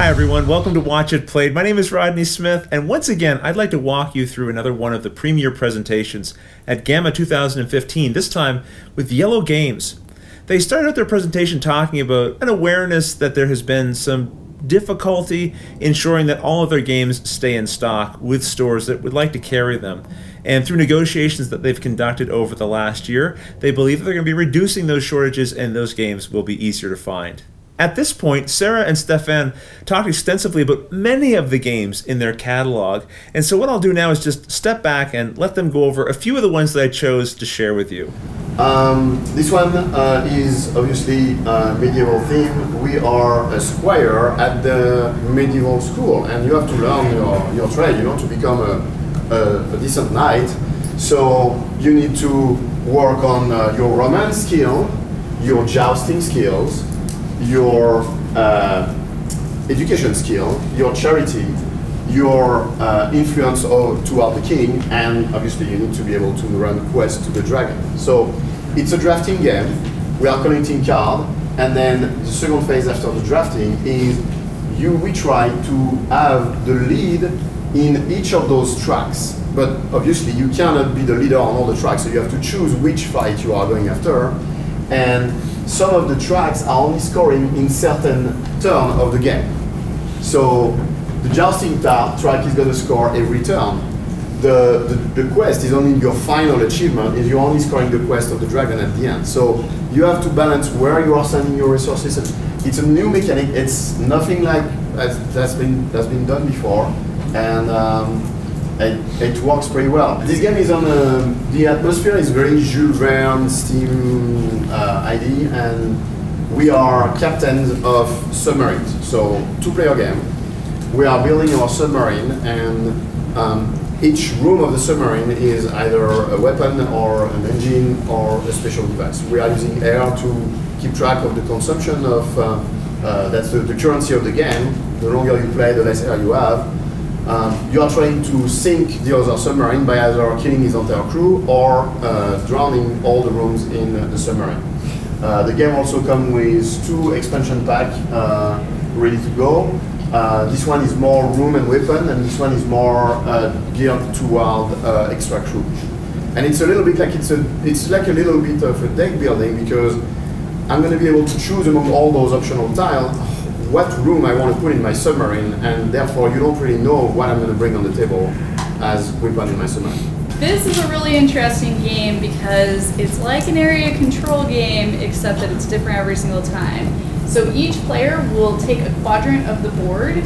Hi everyone, welcome to Watch It Played. My name is Rodney Smith, and once again I'd like to walk you through another one of the premier presentations at GAMA 2015, this time with iello Games. They started out their presentation talking about an awareness that there has been some difficulty ensuring that all of their games stay in stock with stores that would like to carry them. And through negotiations that they've conducted over the last year, they believe that they're going to be reducing those shortages and those games will be easier to find. At this point, Sarah and Stefan talked extensively about many of the games in their catalog, and so what I'll do now is just step back and let them go over a few of the ones that I chose to share with you. This one is obviously medieval theme. We are a squire at the medieval school, and you have to learn your trade, you know, to become a decent knight. So you need to work on your romance skill, your jousting skills, your education skill, your charity, your influence toward the king, and obviously you need to be able to run quests to the dragon. So it's a drafting game. We are collecting cards, and then the second phase after the drafting is we try to have the lead in each of those tracks. But obviously you cannot be the leader on all the tracks, so you have to choose which fight you are going after. And some of the tracks are only scoring in certain turn of the game. So the jousting track is going to score every turn. The quest is only your final achievement, is you're only scoring the quest of the dragon at the end. So you have to balance where you are sending your resources. It's a new mechanic. It's nothing like that's been done before, and it works pretty well. This game is on the atmosphere is very Jules Verne Steam ID, and we are captains of submarines. So two-player game. We are building our submarine, and each room of the submarine is either a weapon or an engine or a special device. We are using air to keep track of the consumption of, that's the currency of the game. The longer you play, the less air you have. You are trying to sink the other submarine by either killing his entire crew or drowning all the rooms in the submarine. The game also comes with 2 expansion packs ready to go. This one is more room and weapon, and this one is more geared toward extra crew. And it's a little bit like it's like a little bit of a deck building, because I'm going to be able to choose among all those optional tiles what room I want to put in my submarine, and therefore you don't really know what I'm going to bring on the table as weapon in my submarine. This is a really interesting game because it's like an area control game, except that it's different every single time. So each player will take a quadrant of the board. You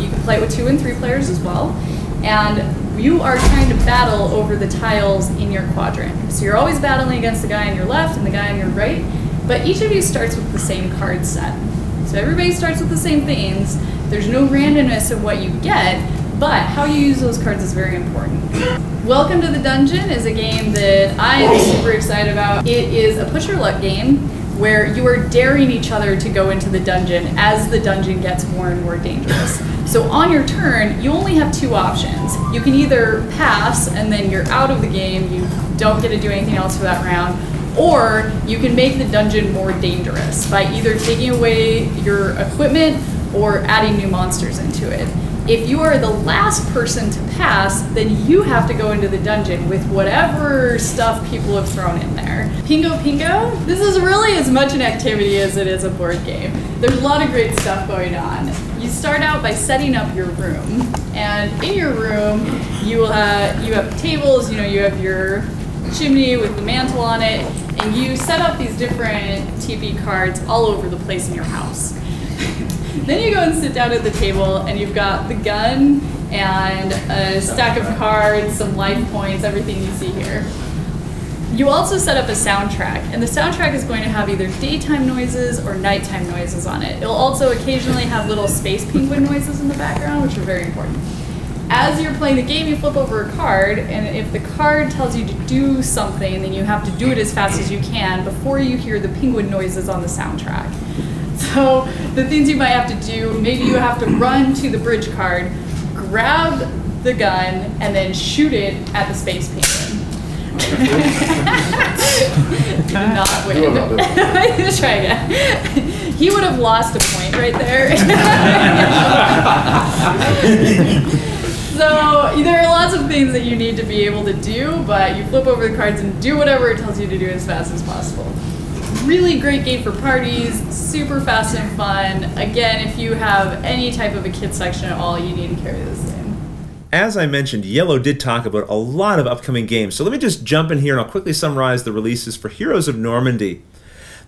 can play it with 2 and 3 players as well. And you are trying to battle over the tiles in your quadrant. So you're always battling against the guy on your left and the guy on your right, but each of you starts with the same card set. So everybody starts with the same things. There's no randomness of what you get, but how you use those cards is very important. Welcome to the Dungeon is a game that I am super excited about. It is a push your luck game where you are daring each other to go into the dungeon as the dungeon gets more and more dangerous. So on your turn, you only have 2 options. You can either pass and then you're out of the game, you don't get to do anything else for that round, or you can make the dungeon more dangerous by either taking away your equipment or adding new monsters into it. If you are the last person to pass, then you have to go into the dungeon with whatever stuff people have thrown in there. Pingo Pingo, this is really as much an activity as it is a board game. There's a lot of great stuff going on. You start out by setting up your room, and in your room you have tables, you have your chimney with the mantle on it, and you set up these different TP cards all over the place in your house. Then you go and sit down at the table, and you've got the gun and a stack of cards, some life points, everything you see here. You also set up a soundtrack, and the soundtrack is going to have either daytime noises or nighttime noises on it. It'll also occasionally have little space penguin noises in the background, which are very important. As you're playing the game, you flip over a card, and if the card tells you to do something, then you have to do it as fast as you can before you hear the penguin noises on the soundtrack. So the things you might have to do, maybe you have to run to the bridge card, grab the gun, and then shoot it at the space penguin. did not win. Do it. Let's try again. He would have lost a point right there. So there are lots of things that you need to be able to do, but you flip over the cards and do whatever it tells you to do as fast as possible. Really great game for parties, super fast and fun. Again, if you have any type of a kit section at all, you need to carry this in. As I mentioned, iello did talk about a lot of upcoming games, so let me just jump in here and I'll quickly summarize the releases for Heroes of Normandy.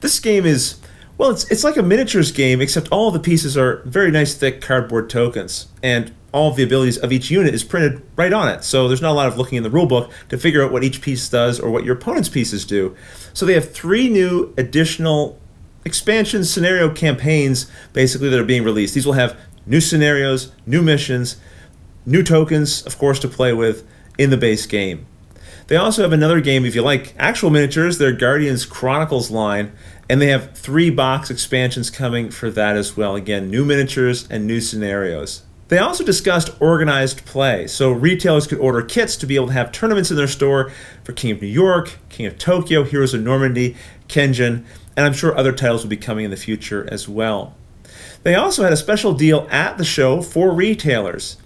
This game is, well, it's like a miniatures game, except all the pieces are very nice thick cardboard tokens, and all of the abilities of each unit is printed right on it, so there's not a lot of looking in the rulebook to figure out what each piece does or what your opponent's pieces do. So they have 3 new additional expansion scenario campaigns, basically, that are being released. These will have new scenarios, new missions, new tokens, of course, to play with in the base game. They also have another game, if you like actual miniatures, their Guardians Chronicles line, and they have 3 box expansions coming for that as well. Again, new miniatures and new scenarios. They also discussed organized play, so retailers could order kits to be able to have tournaments in their store for King of New York, King of Tokyo, Heroes of Normandy, Kenjin, and I'm sure other titles will be coming in the future as well. They also had a special deal at the show for retailers.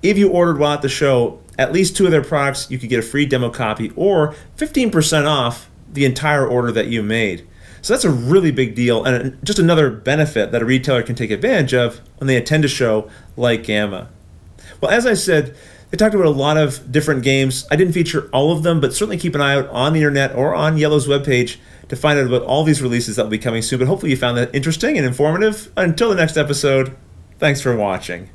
If you ordered while at the show at least 2 of their products, you could get a free demo copy or 15% off the entire order that you made. So that's a really big deal, and just another benefit that a retailer can take advantage of when they attend a show like GAMA. Well, as I said, they talked about a lot of different games. I didn't feature all of them, but certainly keep an eye out on the internet or on iello's webpage to find out about all these releases that will be coming soon. But hopefully you found that interesting and informative. Until the next episode, thanks for watching.